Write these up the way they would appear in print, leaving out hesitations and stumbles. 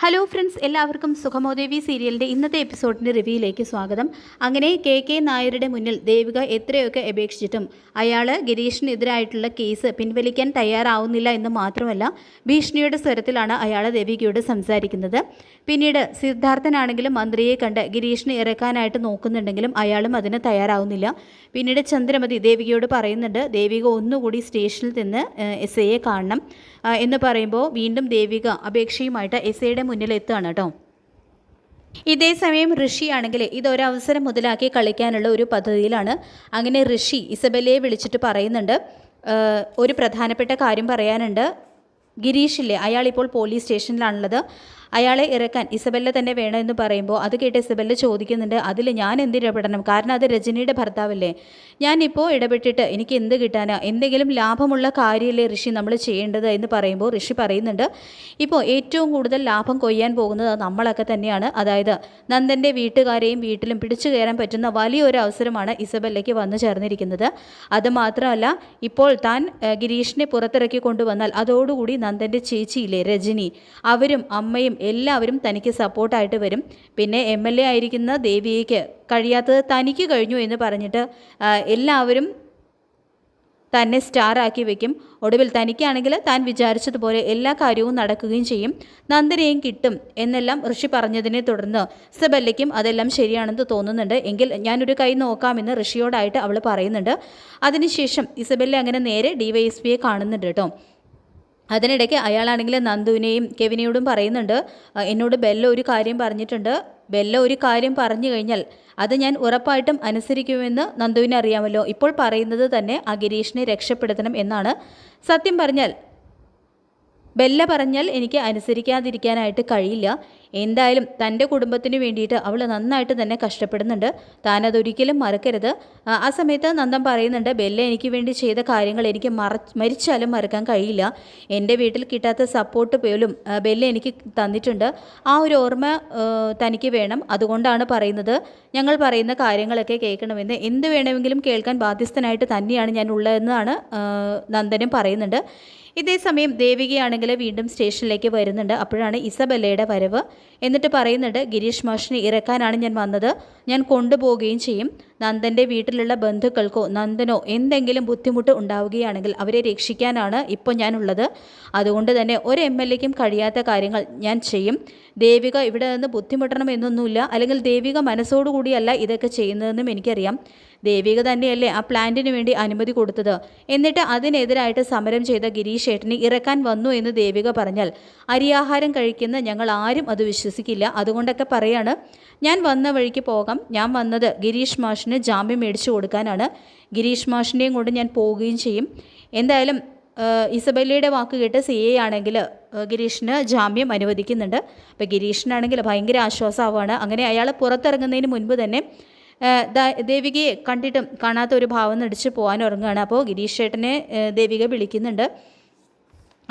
Hello friends, എല്ലാവർക്കും സുഖമോദേവി സീരിയലിൻ്റെ ഇന്നത്തെ എപ്പിസോഡിൻ്റെ റിവ്യൂയിലേക്ക് സ്വാഗതം. അങ്ങനെ കെ നായരുടെ മുന്നിൽ ദേവിക എത്രയൊക്കെ അപേക്ഷിച്ചിട്ടും അയാൾ ഗിരീഷിനെതിരായിട്ടുള്ള കേസ് പിൻവലിക്കാൻ തയ്യാറാവുന്നില്ല എന്ന് മാത്രമല്ല ഭീഷണിയുടെ സ്വരത്തിലാണ് അയാൾ ദേവികയോട് സംസാരിക്കുന്നത്. പിന്നീട് സിദ്ധാർത്ഥനാണെങ്കിലും മന്ത്രിയെ കണ്ട് ഗിരീഷിനെ ഇറക്കാനായിട്ട് നോക്കുന്നുണ്ടെങ്കിലും അയാളും അതിന് തയ്യാറാവുന്നില്ല. പിന്നീട് ചന്ദ്രമതി ദേവികയോട് പറയുന്നുണ്ട് ദേവിക ഒന്നുകൂടി സ്റ്റേഷനിൽ നിന്ന് എസ് കാണണം എന്ന് പറയുമ്പോൾ വീണ്ടും ദേവിക അപേക്ഷയുമായിട്ട് എസ് മുന്നിൽ എത്തുകയാണ് കേട്ടോ. ഇതേ സമയം ഋഷി ആണെങ്കിൽ ഇതൊരവസരം മുതലാക്കി കളിക്കാനുള്ള ഒരു പദ്ധതിയിലാണ്. അങ്ങനെ ഋഷി ഇസബെല്ലയെ വിളിച്ചിട്ട് പറയുന്നുണ്ട്, ഒരു പ്രധാനപ്പെട്ട കാര്യം പറയാനുണ്ട്. ഗിരീഷില്ലേ, അയാളിപ്പോൾ പോലീസ് സ്റ്റേഷനിലാണുള്ളത്. അയാളെ ഇറക്കാൻ ഇസബെല്ല തന്നെ വേണമെന്ന് പറയുമ്പോൾ അത് കേട്ട് ഇസബെല്ല ചോദിക്കുന്നുണ്ട്, അതിൽ ഞാൻ എന്തിടപെടണം? കാരണം അത് രജനിയുടെ ഭർത്താവല്ലേ. ഞാനിപ്പോൾ ഇടപെട്ടിട്ട് എനിക്ക് എന്ത് കിട്ടാനാ? എന്തെങ്കിലും ലാഭമുള്ള കാര്യമല്ലേ ഋഷി നമ്മൾ ചെയ്യേണ്ടത് എന്ന് പറയുമ്പോൾ ഋഷി പറയുന്നുണ്ട്, ഇപ്പോൾ ഏറ്റവും കൂടുതൽ ലാഭം കൊയ്യാൻ പോകുന്നത് നമ്മളൊക്കെ തന്നെയാണ്. അതായത് നന്ദൻ്റെ വീട്ടുകാരെയും വീട്ടിലും പിടിച്ചു കയറാൻ പറ്റുന്ന വലിയൊരു അവസരമാണ് ഇസബെല്ലയ്ക്ക് വന്നു ചേർന്നിരിക്കുന്നത്. അതുമാത്രമല്ല, ഇപ്പോൾ താൻ ഗിരീഷിനെ പുറത്തിറക്കി കൊണ്ടുവന്നാൽ അതോടുകൂടി നന്ദൻ്റെ ചേച്ചിയില്ലേ രജനി, അവരും അമ്മയും എല്ലാവരും തനിക്ക് സപ്പോർട്ടായിട്ട് വരും. പിന്നെ MLA ആയിരിക്കുന്ന ദേവിയയ്ക്ക് കഴിയാത്തത് തനിക്ക് കഴിഞ്ഞു എന്ന് പറഞ്ഞിട്ട് എല്ലാവരും തന്നെ സ്റ്റാറാക്കി വെക്കും. ഒടുവിൽ തനിക്കാണെങ്കിൽ താൻ വിചാരിച്ചതുപോലെ എല്ലാ കാര്യവും നടക്കുകയും ചെയ്യും. നന്ദനെയും കിട്ടും എന്നെല്ലാം ഋഷി പറഞ്ഞതിനെ തുടർന്ന് ഇസബെല്ലയ്ക്കും അതെല്ലാം ശരിയാണെന്ന് തോന്നുന്നുണ്ട്. എങ്കിൽ ഞാനൊരു കൈ നോക്കാമെന്ന് ഋഷിയോടായിട്ട് അവൾ പറയുന്നുണ്ട്. അതിനുശേഷം ഇസബെല്ല അങ്ങനെ നേരെ DYSPയെ കാണുന്നുണ്ട് കേട്ടോ. അതിനിടയ്ക്ക് അയാളാണെങ്കിൽ നന്ദുവിനെയും കെവിനെയോടും പറയുന്നുണ്ട്, എന്നോട് ബെല്ല ഒരു കാര്യം പറഞ്ഞിട്ടുണ്ട്. ബെല്ല ഒരു കാര്യം പറഞ്ഞു കഴിഞ്ഞാൽ അത് ഞാൻ ഉറപ്പായിട്ടും അനുസരിക്കുമെന്ന് നന്ദുവിനെ അറിയാമല്ലോ. ഇപ്പോൾ പറയുന്നത് തന്നെ ആ ഗിരീഷിനെ രക്ഷപ്പെടുത്തണം എന്നാണ്. സത്യം പറഞ്ഞാൽ ബെല്ല പറഞ്ഞാൽ എനിക്ക് അനുസരിക്കാതിരിക്കാനായിട്ട് കഴിയില്ല. എന്തായാലും തൻ്റെ കുടുംബത്തിന് വേണ്ടിയിട്ട് അവൾ നന്നായിട്ട് തന്നെ കഷ്ടപ്പെടുന്നുണ്ട്. താനതൊരിക്കലും മറക്കരുത്. ആ സമയത്ത് നന്ദൻ പറയുന്നുണ്ട്, ബെല്ല എനിക്ക് വേണ്ടി ചെയ്ത കാര്യങ്ങൾ എനിക്ക് മരിച്ചാലും മറക്കാൻ കഴിയില്ല. എൻ്റെ വീട്ടിൽ കിട്ടാത്ത സപ്പോർട്ട് പോലും ബെല്ല എനിക്ക് തന്നിട്ടുണ്ട്. ആ ഒരു ഓർമ്മ തനിക്ക് വേണം. അതുകൊണ്ടാണ് പറയുന്നത്, ഞങ്ങൾ പറയുന്ന കാര്യങ്ങളൊക്കെ കേൾക്കണമെന്ന്. എന്ത് വേണമെങ്കിലും കേൾക്കാൻ ബാധ്യസ്ഥനായിട്ട് തന്നെയാണ് ഞാൻ ഉള്ളതെന്നാണ് നന്ദനും പറയുന്നുണ്ട്. ഇതേസമയം ദേവികയാണെങ്കിൽ വീണ്ടും സ്റ്റേഷനിലേക്ക് വരുന്നുണ്ട്. അപ്പോഴാണ് ഇസബെല്ലയുടെ വരവ്. എന്നിട്ട് പറയുന്നുണ്ട്, ഗിരീഷ് മാഷിനെ ഇറക്കാനാണ് ഞാൻ വന്നത്. ഞാൻ കൊണ്ടുപോവുകയും ചെയ്യും. നന്ദൻ്റെ വീട്ടിലുള്ള ബന്ധുക്കൾക്കോ നന്ദനോ എന്തെങ്കിലും ബുദ്ധിമുട്ട് ഉണ്ടാവുകയാണെങ്കിൽ അവരെ രക്ഷിക്കാനാണ് ഇപ്പോൾ ഞാനുള്ളത്. അതുകൊണ്ട് തന്നെ ഒരു MLAയ്ക്കും കഴിയാത്ത കാര്യങ്ങൾ ഞാൻ ചെയ്യും. ദേവിക ഇവിടെ നിന്ന് ബുദ്ധിമുട്ടണം എന്നൊന്നുമില്ല. അല്ലെങ്കിൽ ദേവിക മനസ്സോടുകൂടിയല്ല ഇതൊക്കെ ചെയ്യുന്നതെന്നും എനിക്കറിയാം. ദേവിക തന്നെയല്ലേ ആ പ്ലാന്റിന് വേണ്ടി അനുമതി കൊടുത്തത്. എന്നിട്ട് അതിനെതിരായിട്ട് സമരം ചെയ്ത ഗിരീഷ് ഏട്ടനെ ഇറക്കാൻ വന്നു എന്ന് ദേവിക പറഞ്ഞാൽ അരിയാഹാരം കഴിക്കുന്ന ഞങ്ങൾ ആരും അത് വിശ്വസിക്കില്ല. അതുകൊണ്ടൊക്കെ പറയാണ്, ഞാൻ വന്ന വഴിക്ക് പോകാം. ഞാൻ വന്നത് ഗിരീഷ് മാഷിന് ജാമ്യം മേടിച്ചു കൊടുക്കാനാണ്. ഗിരീഷ് മാഷിൻ്റെയും കൊണ്ട് ഞാൻ പോവുകയും ചെയ്യും. എന്തായാലും ഇസബെല്ലയുടെ വാക്ക് കേട്ട് CA ആണെങ്കിൽ ഗിരീഷിന് ജാമ്യം അനുവദിക്കുന്നുണ്ട്. അപ്പോൾ ഗിരീഷിനാണെങ്കിൽ ഭയങ്കര ആശ്വാസമാവുകയാണ്. അങ്ങനെ അയാൾ പുറത്തിറങ്ങുന്നതിന് മുൻപ് തന്നെ ദേവികയെ കണ്ടിട്ടും കാണാത്ത ഒരു ഭാവം നടിച്ച് പോകാൻ ഉറങ്ങുകയാണ്. അപ്പോൾ ഗിരീഷ് ചേട്ടനെ ദേവിക വിളിക്കുന്നുണ്ട്.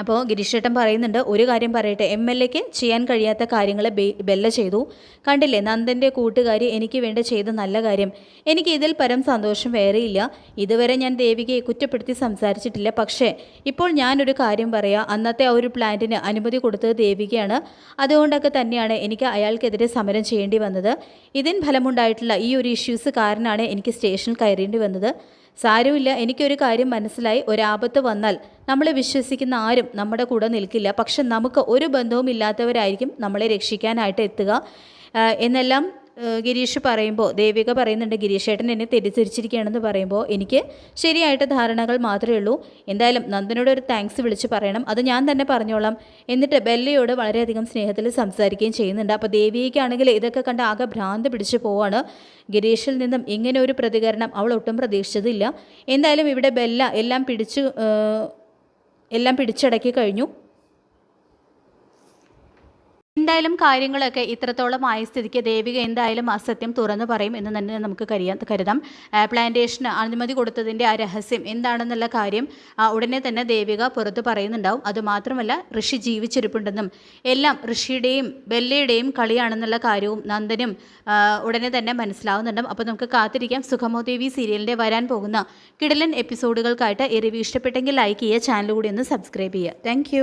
അപ്പോൾ ഗിരീഷ് ചേട്ടൻ പറയുന്നുണ്ട്, ഒരു കാര്യം പറയട്ടെ, MLAയ്ക്ക് ചെയ്യാൻ കഴിയാത്ത കാര്യങ്ങൾ ബെല്ല ചെയ്തു. കണ്ടില്ലേ നന്ദൻ്റെ കൂട്ടുകാരി എനിക്ക് വേണ്ടി ചെയ്ത നല്ല കാര്യം. എനിക്ക് ഇതിൽ പരം സന്തോഷം വേറെയില്ല. ഇതുവരെ ഞാൻ ദേവികയെ കുറ്റപ്പെടുത്തി സംസാരിച്ചിട്ടില്ല. പക്ഷേ ഇപ്പോൾ ഞാനൊരു കാര്യം പറയാം, അന്നത്തെ ആ ഒരു പ്ലാന്റിന് അനുമതി കൊടുത്തത് ദേവികയാണ്. അതുകൊണ്ടൊക്കെ തന്നെയാണ് എനിക്ക് അയാൾക്കെതിരെ സമരം ചെയ്യേണ്ടി വന്നത്. ഇതിന് ഫലമുണ്ടായിട്ടുള്ള ഈ ഒരു ഇഷ്യൂസ് കാരണമാണ് എനിക്ക് സ്റ്റേഷനിൽ കയറേണ്ടി വന്നത്. സാരമില്ല, എനിക്കൊരു കാര്യം മനസ്സിലായി, ഒരാപത്ത് വന്നാൽ നമ്മളെ വിശ്വസിക്കുന്ന ആരും നമ്മുടെ കൂടെ നിൽക്കില്ല. പക്ഷെ നമുക്ക് ഒരു ബന്ധവും ഇല്ലാത്തവരായിരിക്കും നമ്മളെ രക്ഷിക്കാനായിട്ട് എത്തുക എന്നെല്ലാം ഗിരീഷ് പറയുമ്പോൾ ദേവിക പറയുന്നുണ്ട്, ഗിരീഷ് ഏട്ടൻ എന്നെ തെറ്റിദ്ധരിച്ചിരിക്കുകയാണെന്ന് പറയുമ്പോൾ എനിക്ക് ശരിയായിട്ട് ധാരണകൾ മാത്രമേ ഉള്ളൂ. എന്തായാലും നന്ദനോട് ഒരു താങ്ക്സ് വിളിച്ച് പറയണം, അത് ഞാൻ തന്നെ പറഞ്ഞോളാം. എന്നിട്ട് ബെല്ലയോട് വളരെയധികം സ്നേഹത്തിൽ സംസാരിക്കുകയും ചെയ്യുന്നുണ്ട്. അപ്പോൾ ദേവികയ്ക്കാണെങ്കിൽ ഇതൊക്കെ കണ്ട് ആകെ ഭ്രാന്ത് പിടിച്ച് പോവാണ്. ഗിരീഷിൽ നിന്നും ഇങ്ങനെ ഒരു പ്രതികരണം അവൾ ഒട്ടും പ്രതീക്ഷിച്ചതില്ല. എന്തായാലും ഇവിടെ ബെല്ല എല്ലാം പിടിച്ചടക്കി കഴിഞ്ഞു. എന്തായാലും കാര്യങ്ങളൊക്കെ ഇത്രത്തോളം ആയ സ്ഥിതിക്ക് ദേവിക എന്തായാലും അസത്യം തുറന്നു പറയും എന്ന് തന്നെ നമുക്ക് കരുതാം. പ്ലാന്റേഷന് അനുമതി കൊടുത്തതിൻ്റെ ആ രഹസ്യം എന്താണെന്നുള്ള കാര്യം ഉടനെ തന്നെ ദേവിക പുറത്ത് പറയുന്നുണ്ടാവും. അതുമാത്രമല്ല, ഋഷി ജീവിച്ചിരിപ്പുണ്ടെന്നും എല്ലാം ഋഷിയുടെയും ബെല്ലയുടെയും കളിയാണെന്നുള്ള കാര്യവും നന്ദനും ഉടനെ തന്നെ മനസ്സിലാവുന്നുണ്ടാവും. അപ്പോൾ നമുക്ക് കാത്തിരിക്കാം സുഖമോദേവി സീരിയലിൻ്റെ വരാൻ പോകുന്ന കിടിലൻ എപ്പിസോഡുകൾക്കായിട്ട്. ഈ റിവ്യൂ ഇഷ്ടപ്പെട്ടെങ്കിൽ ലൈക്ക് ചെയ്യുക, ചാനൽ കൂടി ഒന്ന് സബ്സ്ക്രൈബ് ചെയ്യുക. താങ്ക്